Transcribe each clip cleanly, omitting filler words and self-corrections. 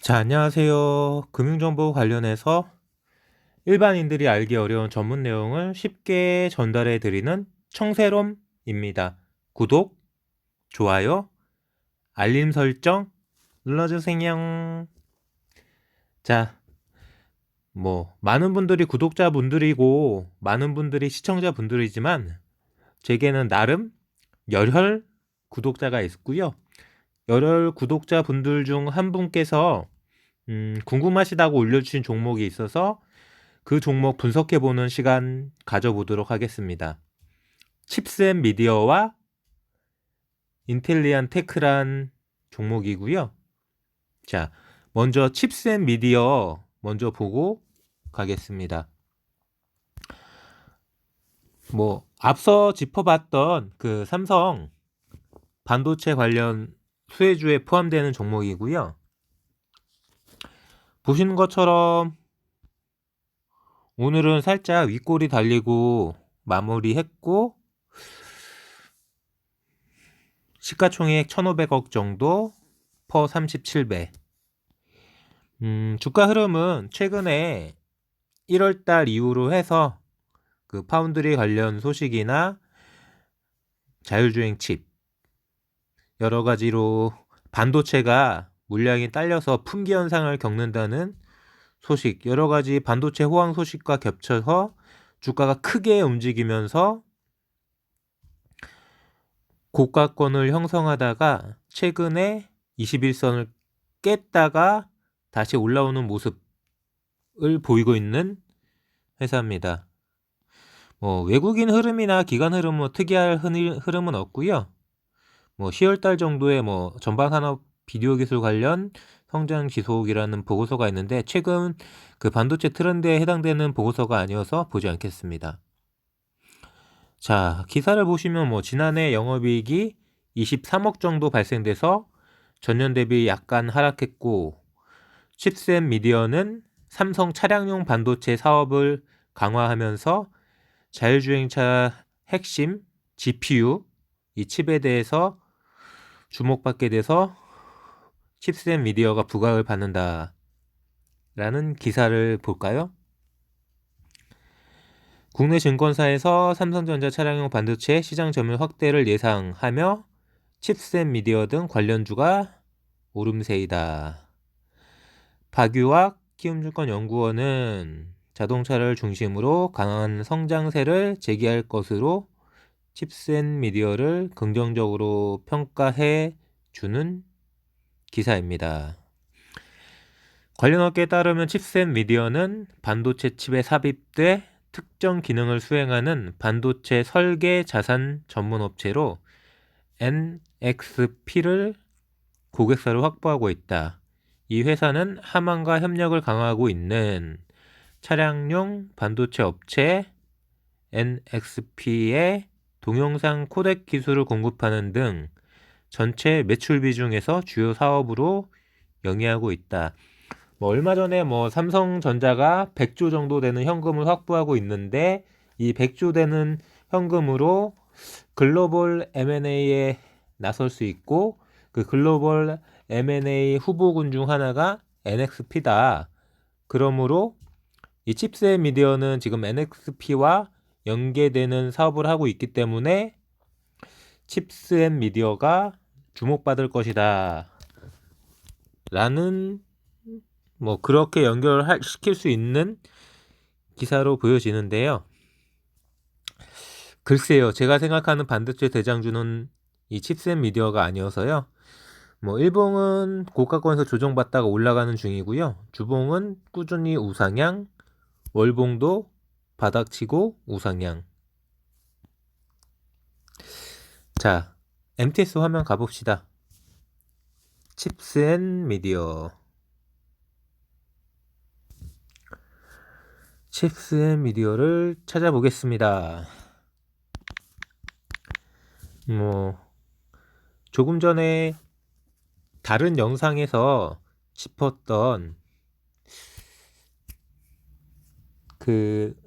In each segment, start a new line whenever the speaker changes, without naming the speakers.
자, 안녕하세요. 금융정보 관련해서 일반인들이 알기 어려운 전문 내용을 쉽게 전달해 드리는 청세롬입니다. 구독, 좋아요, 알림 설정 눌러주세요. 자, 많은 분들이 구독자분들이고 많은 분들이 시청자분들이지만 제게는 나름 열혈 구독자가 있고요. 열혈 구독자분들 중 한 분께서 궁금하시다고 올려주신 종목이 있어서 그 종목 분석해보는 시간 가져보도록 하겠습니다. 칩스앤미디어와 인텔리안 테크란 종목이고요. 자, 먼저 칩스앤미디어 먼저 보고 가겠습니다. 앞서 짚어봤던 그 삼성 반도체 관련 수혜주에 포함되는 종목이고요. 보시는 것처럼 오늘은 살짝 윗골이 달리고 마무리했고 시가총액 1,500억 정도 퍼 37배. 주가 흐름은 최근에 1월달 이후로 해서 그 파운드리 관련 소식이나 자율주행 칩 여러 가지로 반도체가 물량이 딸려서 품귀 현상을 겪는다는 소식, 여러 가지 반도체 호황 소식과 겹쳐서 주가가 크게 움직이면서 고가권을 형성하다가 최근에 21선을 깼다가 다시 올라오는 모습을 보이고 있는 회사입니다. 외국인 흐름이나 기관 흐름은 특이할 흐름은 없고요. 10월달 정도에 전방산업 비디오 기술 관련 성장 지속이라는 보고서가 있는데 최근 그 반도체 트렌드에 해당되는 보고서가 아니어서 보지 않겠습니다. 자, 기사를 보시면 지난해 영업이익이 23억 정도 발생돼서 전년 대비 약간 하락했고 칩스앤미디어는 삼성 차량용 반도체 사업을 강화하면서 자율주행차 핵심 GPU 이 칩에 대해서 주목받게 돼서 칩스앤미디어가 부각을 받는다 라는 기사를 볼까요? 국내 증권사에서 삼성전자 차량용 반도체 시장 점유율 확대를 예상하며 칩스앤미디어 등 관련주가 오름세이다. 박유학 키움증권연구원은 자동차를 중심으로 강한 성장세를 재기할 것으로 칩스앤미디어를 긍정적으로 평가해 주는 기사입니다. 관련 업계에 따르면 칩스앤미디어는 반도체 칩에 삽입돼 특정 기능을 수행하는 반도체 설계 자산 전문 업체로 NXP를 고객사로 확보하고 있다. 이 회사는 하만과 협력을 강화하고 있는 차량용 반도체 업체 NXP에 동영상 코덱 기술을 공급하는 등 전체 매출 비중에서 주요 사업으로 영위하고 있다. 얼마 전에 삼성전자가 100조 정도 되는 현금을 확보하고 있는데 이 100조 되는 현금으로 글로벌 M&A에 나설 수 있고 그 글로벌 M&A 후보군 중 하나가 NXP다. 그러므로 이 칩스앤미디어는 지금 NXP와 연계되는 사업을 하고 있기 때문에 칩스앤미디어가 주목받을 것이다. 라는 그렇게 연결시킬 수 있는 기사로 보여지는데요. 글쎄요, 제가 생각하는 반도체 대장주는 이 칩스앤미디어가 아니어서요. 일봉은 고가권에서 조정받다가 올라가는 중이고요. 주봉은 꾸준히 우상향, 월봉도 바닥치고 우상향. 자, MTS 화면 가봅시다. 칩스앤미디어. 칩스앤미디어를 찾아보겠습니다. 조금 전에 다른 영상에서 짚었던 그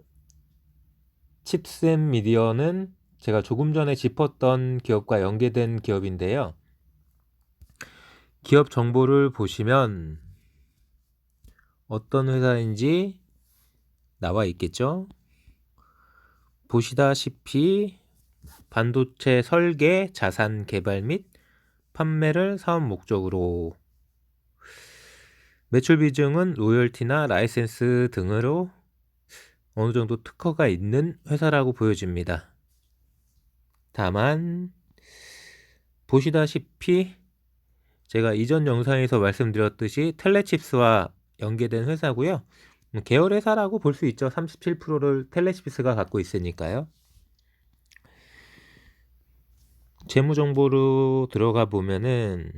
칩스앤미디어는 제가 조금 전에 짚었던 기업과 연계된 기업인데요. 기업 정보를 보시면 어떤 회사인지 나와 있겠죠. 보시다시피 반도체 설계, 자산 개발 및 판매를 사업 목적으로, 매출 비중은 로열티나 라이센스 등으로 어느 정도 특허가 있는 회사라고 보여집니다. 다만 보시다시피 제가 이전 영상에서 말씀드렸듯이 텔레칩스와 연계된 회사고요. 계열 회사라고 볼 수 있죠. 37%를 텔레칩스가 갖고 있으니까요. 재무 정보로 들어가 보면은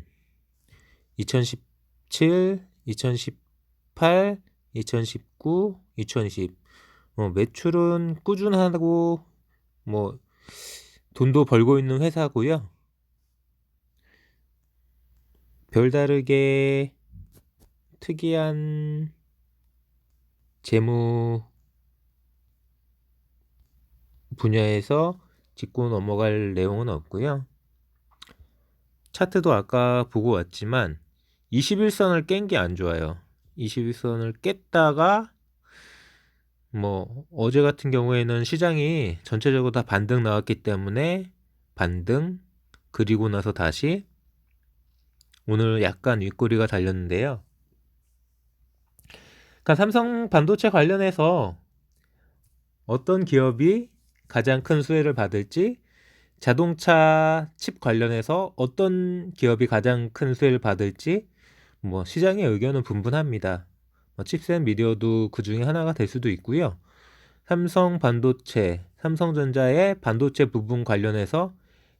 2017, 2018, 2019, 2020 매출은 꾸준하고 돈도 벌고 있는 회사고요. 별다르게 특이한 재무 분야에서 짚고 넘어갈 내용은 없고요. 차트도 아까 보고 왔지만 21선을 깬 게 안 좋아요. 21선을 깼다가 어제 같은 경우에는 시장이 전체적으로 다 반등 나왔기 때문에 반등, 그리고 나서 다시 오늘 약간 윗꼬리가 달렸는데요. 그러니까 삼성 반도체 관련해서 어떤 기업이 가장 큰 수혜를 받을지, 자동차 칩 관련해서 어떤 기업이 가장 큰 수혜를 받을지 시장의 의견은 분분합니다. 칩셋 미디어도 그 중에 하나가 될 수도 있고요. 삼성 반도체, 삼성전자의 반도체 부분 관련해서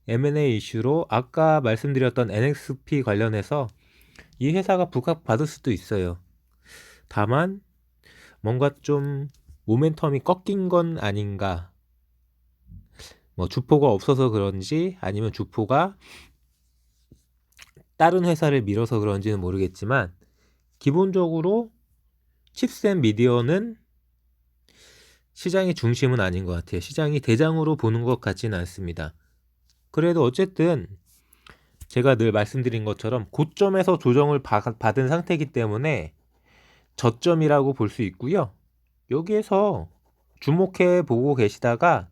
M&A 이슈로 아까 말씀드렸던 NXP 관련해서 이 회사가 부각받을 수도 있어요. 다만 뭔가 좀 모멘텀이 꺾인 건 아닌가. 주포가 없어서 그런지 아니면 주포가 다른 회사를 밀어서 그런지는 모르겠지만 기본적으로 칩셋 미디어는 시장의 중심은 아닌 것 같아요. 시장이 대장으로 보는 것 같지는 않습니다. 그래도 어쨌든 제가 늘 말씀드린 것처럼 고점에서 조정을 받은 상태이기 때문에 저점이라고 볼 수 있고요. 여기에서 주목해 보고 계시다가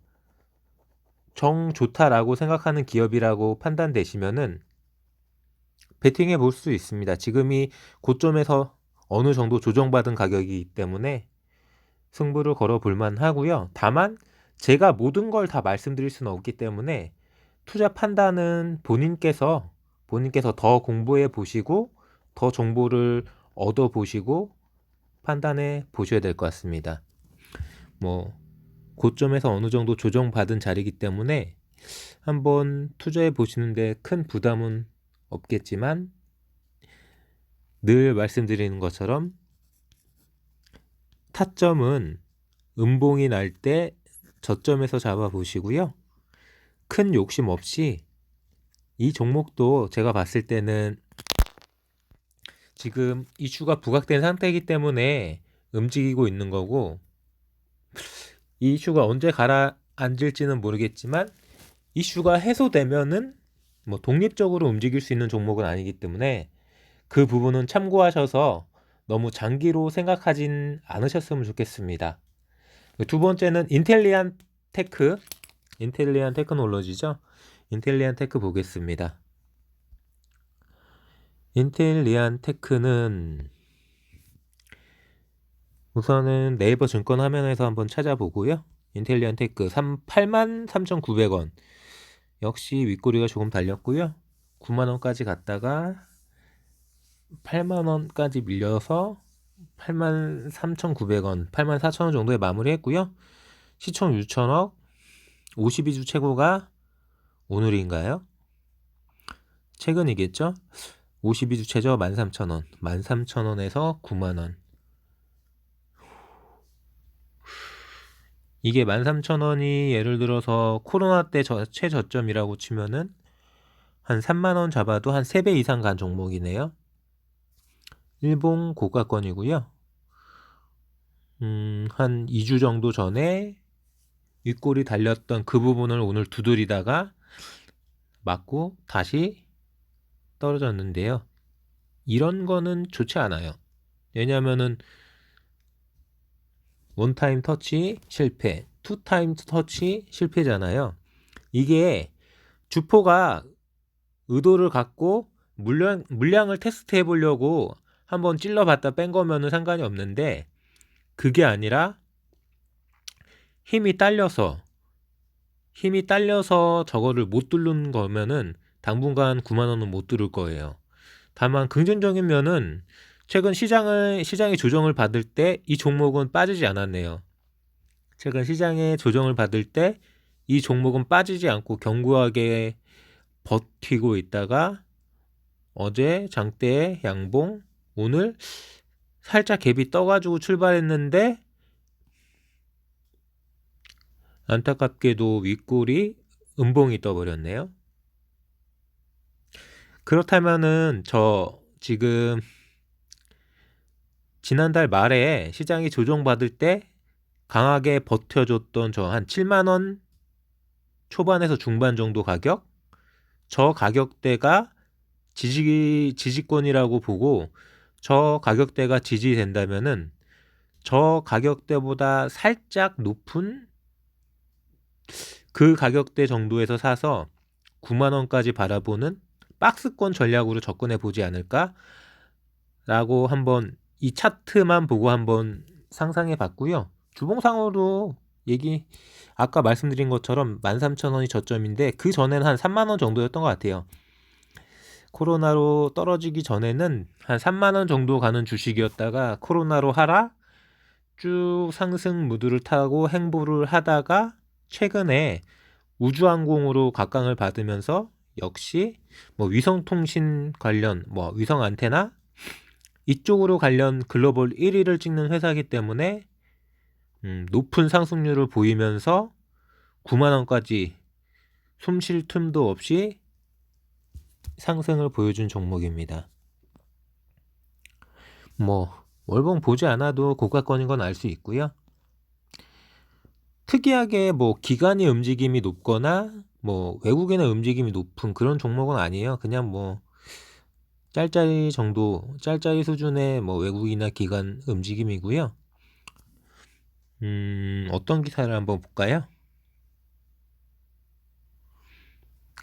정 좋다라고 생각하는 기업이라고 판단되시면은 베팅해 볼 수 있습니다. 지금이 고점에서 어느 정도 조정받은 가격이기 때문에 승부를 걸어 볼만 하고요. 다만 제가 모든 걸 다 말씀드릴 수는 없기 때문에 투자 판단은 본인께서 더 공부해 보시고 더 정보를 얻어 보시고 판단해 보셔야 될 것 같습니다. 고점에서 어느 정도 조정받은 자리이기 때문에 한번 투자해 보시는데 큰 부담은 없겠지만 늘 말씀드리는 것처럼 타점은 음봉이 날 때 저점에서 잡아 보시고요. 큰 욕심 없이 이 종목도 제가 봤을 때는 지금 이슈가 부각된 상태이기 때문에 움직이고 있는 거고, 이 이슈가 언제 가라앉을지는 모르겠지만 이슈가 해소되면은 독립적으로 움직일 수 있는 종목은 아니기 때문에 그 부분은 참고하셔서 너무 장기로 생각하진 않으셨으면 좋겠습니다. 두 번째는 인텔리안 테크놀로지죠. 인텔리안 테크 보겠습니다. 인텔리안 테크는 우선은 네이버 증권 화면에서 한번 찾아보고요. 인텔리안 테크 83,900원. 역시 윗꼬리가 조금 달렸고요. 9만원까지 갔다가 8만원까지 밀려서 83,900원, 84,000원 정도에 마무리했고요. 시총 6천억, 52주 최고가 오늘인가요? 최근이겠죠? 52주 최저 13,000원, 13,000원에서 9만원. 이게 13,000원이 예를 들어서 코로나 때 최저점이라고 치면은 한 3만원 잡아도 한 3배 이상 간 종목이네요. 일본 고가권이고요. 한 2주 정도 전에 윗골이 달렸던 그 부분을 오늘 두드리다가 맞고 다시 떨어졌는데요. 이런 거는 좋지 않아요. 왜냐면은 원타임 터치 실패, 투타임 터치 실패잖아요. 이게 주포가 의도를 갖고 물량을 테스트해 보려고 한번 찔러봤다 뺀 거면은 상관이 없는데, 그게 아니라 힘이 딸려서 저거를 못 뚫는 거면은 당분간 9만 원은 못 뚫을 거예요. 다만 긍정적인 면은 최근 시장의 조정을 받을 때 이 종목은 빠지지 않았네요. 최근 시장의 조정을 받을 때 이 종목은 빠지지 않고 견고하게 버티고 있다가 어제 장대의 양봉, 오늘 살짝 갭이 떠가지고 출발했는데 안타깝게도 윗골이 음봉이 떠버렸네요. 그렇다면은 저 지금 지난달 말에 시장이 조정받을 때 강하게 버텨줬던 저 한 7만원 초반에서 중반 정도 가격, 저 가격대가 지지권이라고 보고, 저 가격대가 지지된다면은 저 가격대보다 살짝 높은 그 가격대 정도에서 사서 9만원까지 바라보는 박스권 전략으로 접근해 보지 않을까 라고 한번 이 차트만 보고 한번 상상해 봤고요. 주봉상으로 아까 말씀드린 것처럼 13,000원이 저점인데 그 전에는 한 3만원 정도였던 것 같아요. 코로나로 떨어지기 전에는 한 3만원 정도 가는 주식이었다가 코로나로 하락 쭉 상승 무드를 타고 행보를 하다가 최근에 우주항공으로 각광을 받으면서 역시 위성통신 관련 위성 안테나 이쪽으로 관련 글로벌 1위를 찍는 회사이기 때문에 높은 상승률을 보이면서 9만원까지 숨 쉴 틈도 없이 상승을 보여준 종목입니다. 월봉 보지 않아도 고가권인 건 알 수 있고요. 특이하게 기관의 움직임이 높거나 외국인의 움직임이 높은 그런 종목은 아니에요. 그냥 짤짤이 수준의 외국이나 기관 움직임이고요. 어떤 기사를 한번 볼까요?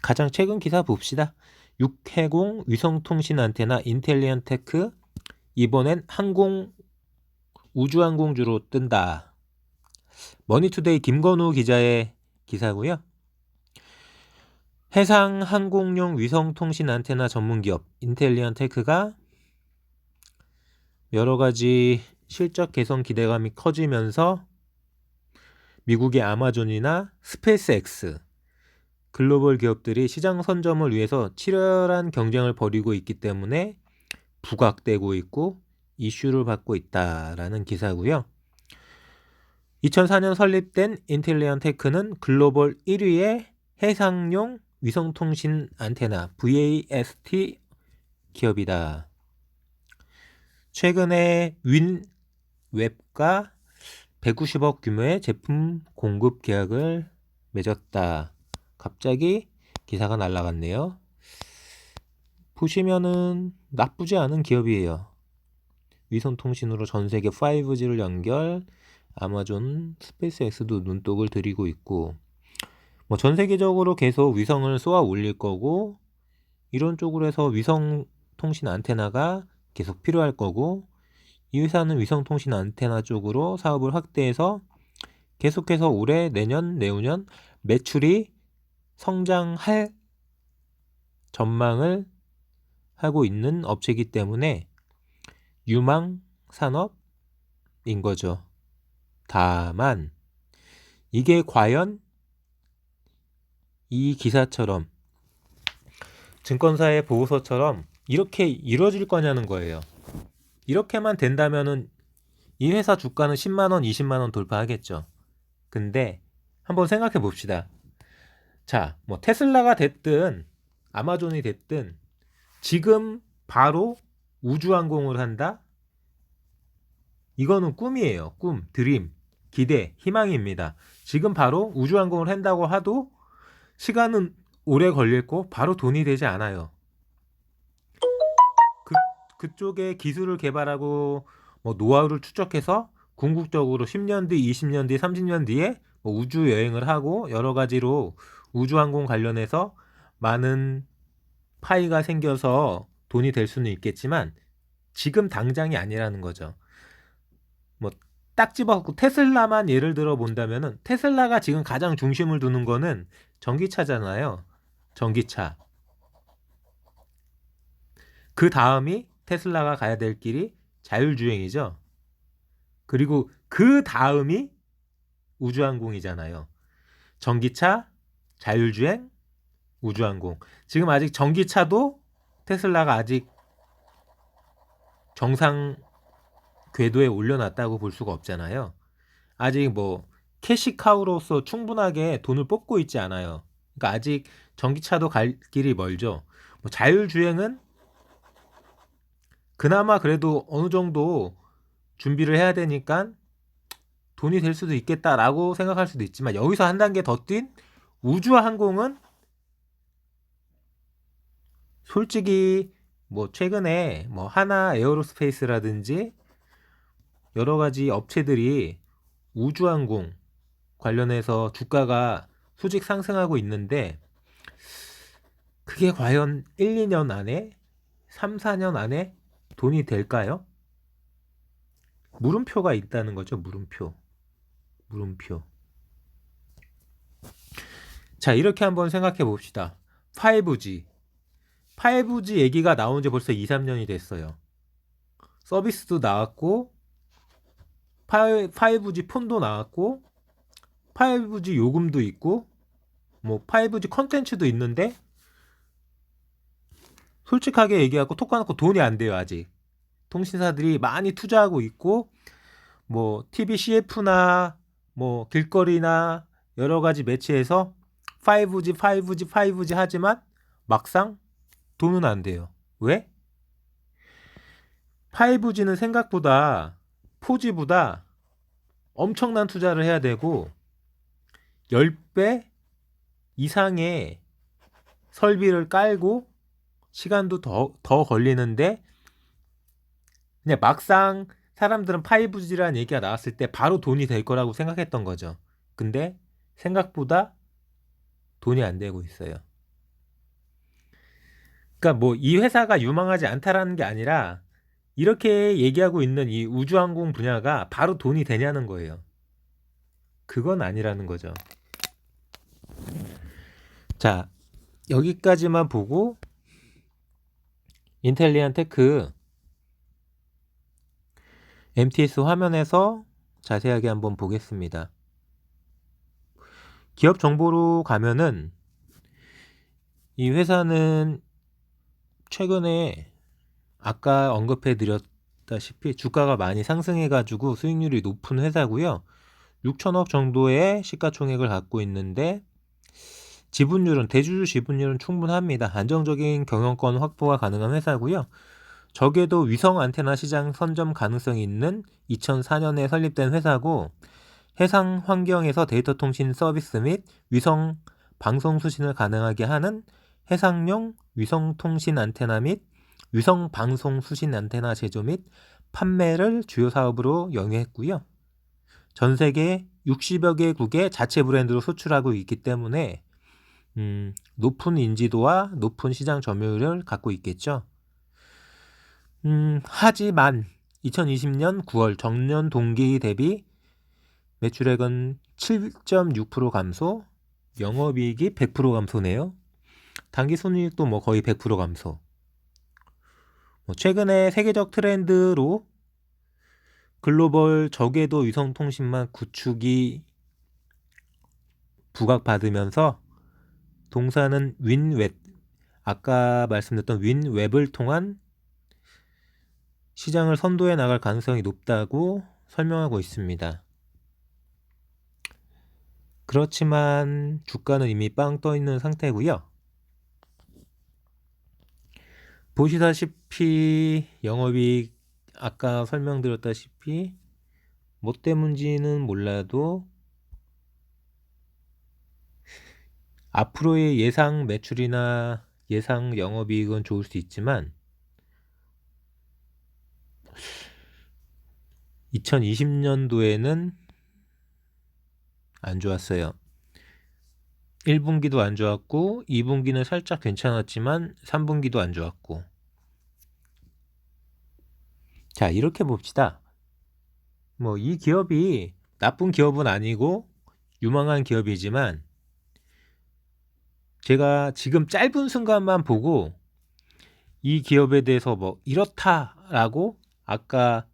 가장 최근 기사 봅시다. 6회공 위성통신 안테나 인텔리언 테크, 이번엔 우주항공주로 뜬다. 머니투데이 김건우 기자의 기사고요. 해상 항공용 위성통신 안테나 전문기업 인텔리언 테크가 여러가지 실적 개선 기대감이 커지면서 미국의 아마존이나 스페이스X 글로벌 기업들이 시장 선점을 위해서 치열한 경쟁을 벌이고 있기 때문에 부각되고 있고 이슈를 받고 있다라는 기사고요. 2004년 설립된 인텔리언 테크는 글로벌 1위의 해상용 위성통신 안테나 VAST 기업이다. 최근에 윈웹과 190억 규모의 제품 공급 계약을 맺었다. 갑자기 기사가 날라갔네요. 보시면은 나쁘지 않은 기업이에요. 위성통신으로 전세계 5G를 연결, 아마존, 스페이스X도 눈독을 들이고 있고 전세계적으로 계속 위성을 쏘아 올릴 거고, 이런 쪽으로 해서 위성통신 안테나가 계속 필요할 거고, 이 회사는 위성통신 안테나 쪽으로 사업을 확대해서 계속해서 올해, 내년, 내후년 매출이 성장할 전망을 하고 있는 업체이기 때문에 유망 산업인 거죠. 다만 이게 과연 이 기사처럼 증권사의 보고서처럼 이렇게 이루어질 거냐는 거예요. 이렇게만 된다면은 이 회사 주가는 10만원, 20만원 돌파하겠죠. 근데 한번 생각해 봅시다. 자, 테슬라가 됐든 아마존이 됐든 지금 바로 우주항공을 한다? 이거는 꿈이에요. 꿈, 드림, 기대, 희망입니다. 지금 바로 우주항공을 한다고 하도 시간은 오래 걸리고 바로 돈이 되지 않아요. 그쪽에 기술을 개발하고 노하우를 축적해서 궁극적으로 10년 뒤, 20년 뒤, 30년 뒤에 뭐 우주 여행을 하고 여러 가지로 우주항공 관련해서 많은 파이가 생겨서 돈이 될 수는 있겠지만 지금 당장이 아니라는 거죠. 뭐 딱 집어갖고 테슬라만 예를 들어 본다면은 테슬라가 지금 가장 중심을 두는 거는 전기차잖아요. 전기차. 그 다음이 테슬라가 가야 될 길이 자율주행이죠. 그리고 그 다음이 우주항공이잖아요. 전기차, 자율주행, 우주항공. 지금 아직 전기차도 테슬라가 아직 정상 궤도에 올려놨다고 볼 수가 없잖아요. 아직 뭐 캐시카우로서 충분하게 돈을 뽑고 있지 않아요. 그러니까 아직 전기차도 갈 길이 멀죠. 뭐 자율주행은 그나마 그래도 어느 정도 준비를 해야 되니까 돈이 될 수도 있겠다라고 생각할 수도 있지만 여기서 한 단계 더 뛴 우주항공은 솔직히 뭐 최근에 뭐 하나 에어로스페이스라든지 여러 가지 업체들이 우주항공 관련해서 주가가 수직 상승하고 있는데 그게 과연 1, 2년 안에 3, 4년 안에 돈이 될까요? 물음표가 있다는 거죠. 물음표. 자, 이렇게 한번 생각해 봅시다. 5G 얘기가 나온 지 벌써 2, 3년이 됐어요. 서비스도 나왔고 5G 폰도 나왔고 5G 요금도 있고 뭐 5G 컨텐츠도 있는데 솔직하게 얘기하고 톡 까놓고 돈이 안 돼요. 아직 통신사들이 많이 투자하고 있고 뭐 TV CF나 뭐 길거리나 여러 가지 매체에서 5G 하지만 막상 돈은 안 돼요. 왜? 5G는 생각보다 4G보다 엄청난 투자를 해야 되고 10배 이상의 설비를 깔고 시간도 더 걸리는데 그냥 막상 사람들은 5G라는 얘기가 나왔을 때 바로 돈이 될 거라고 생각했던 거죠. 근데 생각보다 돈이 안 되고 있어요. 그러니까 뭐 이 회사가 유망하지 않다라는 게 아니라 이렇게 얘기하고 있는 이 우주항공 분야가 바로 돈이 되냐는 거예요. 그건 아니라는 거죠. 자, 여기까지만 보고 인텔리안 테크 MTS 화면에서 자세하게 한번 보겠습니다. 기업 정보로 가면은 이 회사는 최근에 아까 언급해 드렸다시피 주가가 많이 상승해 가지고 수익률이 높은 회사고요. 6천억 정도의 시가총액을 갖고 있는데 지분율은 대주주 지분율은 충분합니다. 안정적인 경영권 확보가 가능한 회사고요. 적에도 위성 안테나 시장 선점 가능성이 있는 2004년에 설립된 회사고 해상 환경에서 데이터 통신 서비스 및 위성 방송 수신을 가능하게 하는 해상용 위성 통신 안테나 및 위성 방송 수신 안테나 제조 및 판매를 주요 사업으로 영위했고요. 전 세계 60여 개국의 자체 브랜드로 수출하고 있기 때문에 높은 인지도와 높은 시장 점유율을 갖고 있겠죠. 하지만 2020년 9월 전년 동기 대비 매출액은 7.6% 감소, 영업이익이 100% 감소네요. 당기순이익도 뭐 거의 100% 감소. 최근에 세계적 트렌드로 글로벌 저궤도 위성통신망 구축이 부각받으면서 동사는 윈웹, 아까 말씀드렸던 윈웹을 통한 시장을 선도해 나갈 가능성이 높다고 설명하고 있습니다. 그렇지만 주가는 이미 빵 떠 있는 상태고요. 보시다시피 영업이익 아까 설명드렸다시피 뭐 때문인지는 몰라도 앞으로의 예상 매출이나 예상 영업이익은 좋을 수 있지만 2020년도에는 안 좋았어요. 1분기도 안 좋았고 2분기는 살짝 괜찮았지만 3분기도 안 좋았고. 자, 이렇게 봅시다. 뭐 이 기업이 나쁜 기업은 아니고 유망한 기업이지만 제가 지금 짧은 순간만 보고 이 기업에 대해서 뭐 이렇다라고 아까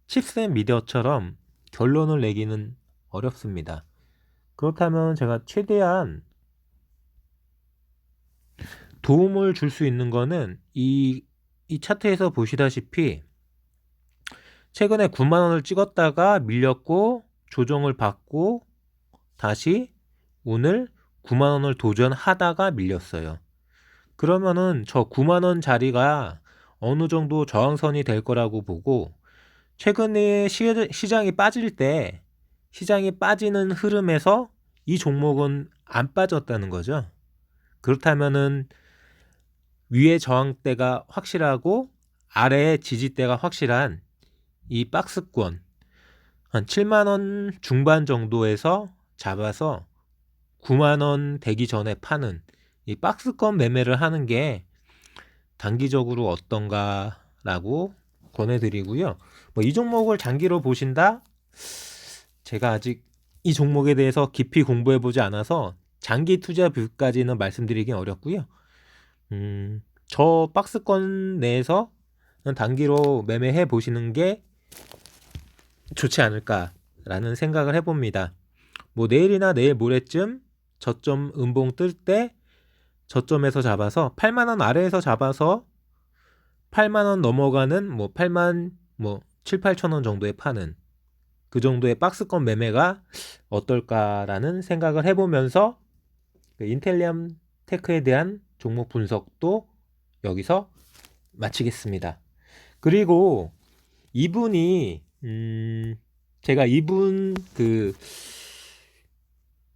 칩셋 미디어처럼 결론을 내기는 어렵습니다. 그렇다면 제가 최대한 도움을 줄 수 있는 거는 이 차트에서 보시다시피 최근에 9만 원을 찍었다가 밀렸고 조정을 받고 다시 오늘 9만 원을 도전하다가 밀렸어요. 그러면은 저 9만 원 자리가 어느 정도 저항선이 될 거라고 보고 최근에 시장이 빠질 때 시장이 빠지는 흐름에서 이 종목은 안 빠졌다는 거죠. 그렇다면은 위에 저항대가 확실하고 아래에 지지대가 확실한 이 박스권 한 7만원 중반 정도에서 잡아서 9만원 되기 전에 파는 이 박스권 매매를 하는 게 단기적으로 어떤가 라고 권해드리고요. 뭐 이 종목을 장기로 보신다? 제가 아직 이 종목에 대해서 깊이 공부해보지 않아서 장기 투자 뷰까지는 말씀드리긴 어렵고요. 저 박스권 내에서 단기로 매매해 보시는 게 좋지 않을까라는 생각을 해봅니다. 뭐 내일이나 내일 모레쯤 저점 음봉 뜰 때 저점에서 잡아서 8만원 아래에서 잡아서 8만원 넘어가는 뭐 8만 뭐 7, 8천원 정도에 파는 그 정도의 박스권 매매가 어떨까라는 생각을 해보면서 인텔리엄 테크에 대한 종목 분석도 여기서 마치겠습니다. 그리고 이분이 제가 이분 그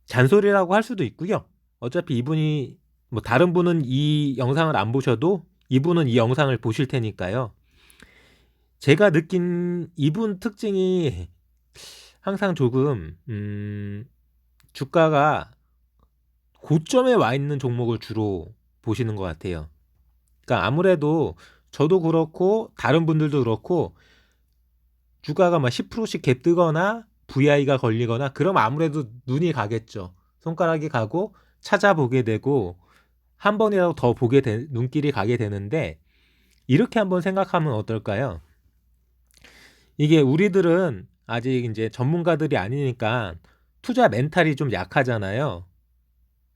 잔소리라고 할 수도 있고요. 어차피 이분이 뭐 다른 분은 이 영상을 안 보셔도 이분은 이 영상을 보실 테니까요. 제가 느낀 이분 특징이 항상 조금 주가가 고점에 와 있는 종목을 주로 보시는 것 같아요. 그러니까 아무래도 저도 그렇고 다른 분들도 그렇고 주가가 막 10%씩 갭 뜨거나 VI가 걸리거나 그러면 아무래도 눈이 가겠죠. 손가락이 가고 찾아보게 되고 한 번이라도 더 눈길이 가게 되는데 이렇게 한번 생각하면 어떨까요? 이게 우리들은 아직 이제 전문가들이 아니니까 투자 멘탈이 좀 약하잖아요.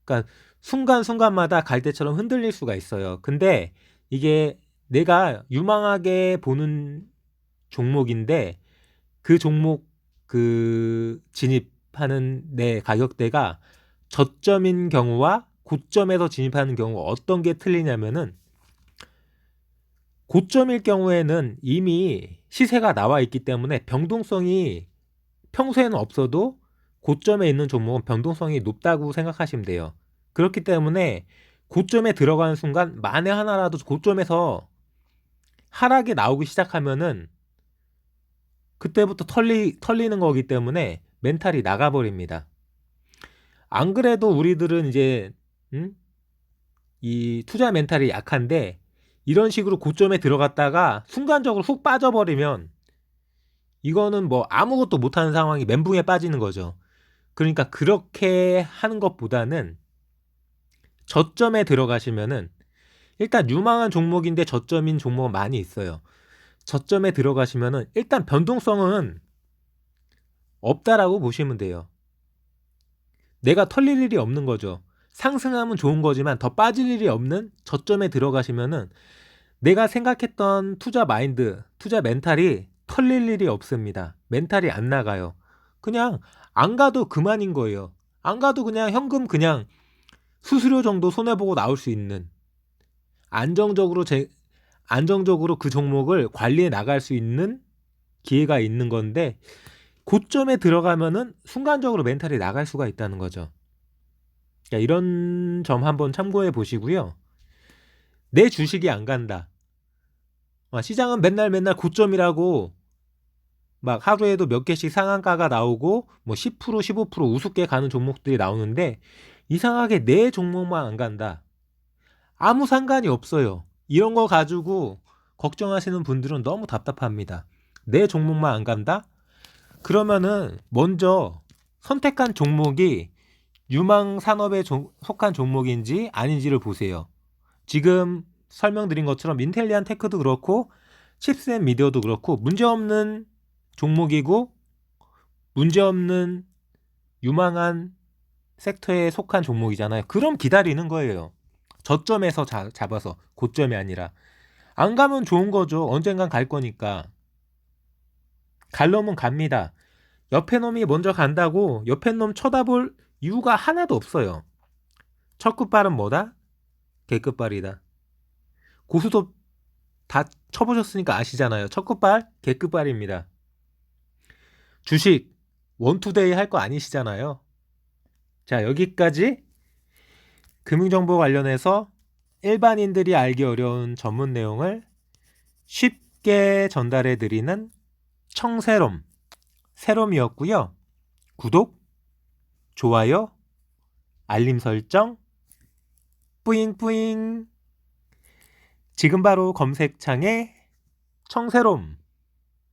그러니까 순간순간마다 갈대처럼 흔들릴 수가 있어요. 근데 이게 내가 유망하게 보는 종목인데 그 종목 진입하는 내 가격대가 저점인 경우와 고점에서 진입하는 경우 어떤 게 틀리냐면은 고점일 경우에는 이미 시세가 나와 있기 때문에 변동성이 평소에는 없어도 고점에 있는 종목은 변동성이 높다고 생각하시면 돼요. 그렇기 때문에 고점에 들어가는 순간 만에 하나라도 고점에서 하락이 나오기 시작하면은 그때부터 털리는 거기 때문에 멘탈이 나가버립니다. 안 그래도 우리들은 이제 이 투자 멘탈이 약한데 이런 식으로 고점에 들어갔다가 순간적으로 훅 빠져버리면 이거는 뭐 아무것도 못하는 상황이 멘붕에 빠지는 거죠. 그러니까 그렇게 하는 것보다는 저점에 들어가시면은 일단 유망한 종목인데 저점인 종목은 많이 있어요. 저점에 들어가시면은 일단 변동성은 없다라고 보시면 돼요. 내가 털릴 일이 없는 거죠. 상승하면 좋은 거지만 더 빠질 일이 없는 저점에 들어가시면은 내가 생각했던 투자 마인드, 투자 멘탈이 털릴 일이 없습니다. 멘탈이 안 나가요. 그냥 안 가도 그만인 거예요. 안 가도 그냥 현금 그냥 수수료 정도 손해보고 나올 수 있는 안정적으로 그 종목을 관리해 나갈 수 있는 기회가 있는 건데 고점에 들어가면은 순간적으로 멘탈이 나갈 수가 있다는 거죠. 그러니까 이런 점 한번 참고해 보시고요. 내 주식이 안 간다. 시장은 맨날 고점이라고 막 하루에도 몇 개씩 상한가가 나오고 뭐 10% 15% 우습게 가는 종목들이 나오는데 이상하게 내 종목만 안 간다. 아무 상관이 없어요. 이런 거 가지고 걱정하시는 분들은 너무 답답합니다. 내 종목만 안 간다? 그러면은 먼저 선택한 종목이 유망 산업에 속한 종목인지 아닌지를 보세요. 지금 설명드린 것처럼 인텔리안 테크도 그렇고 칩셋 미디어도 그렇고 문제없는 종목이고 문제없는 유망한 섹터에 속한 종목이잖아요. 그럼 기다리는 거예요. 저점에서 잡아서 고점이 아니라. 안 가면 좋은 거죠. 언젠간 갈 거니까. 갈 놈은 갑니다. 옆에 놈이 먼저 간다고 옆에 놈 쳐다볼 이유가 하나도 없어요. 첫 끝발은 뭐다? 개끝발이다. 고수도 다 쳐보셨으니까 아시잖아요. 첫 끝발 개끝발입니다. 주식 원투데이 할 거 아니시잖아요. 자, 여기까지 금융정보 관련해서 일반인들이 알기 어려운 전문 내용을 쉽게 전달해 드리는 청새롬, 새롬이었고요. 구독, 좋아요, 알림 설정, 뿌잉뿌잉. 지금 바로 검색창에 청새롬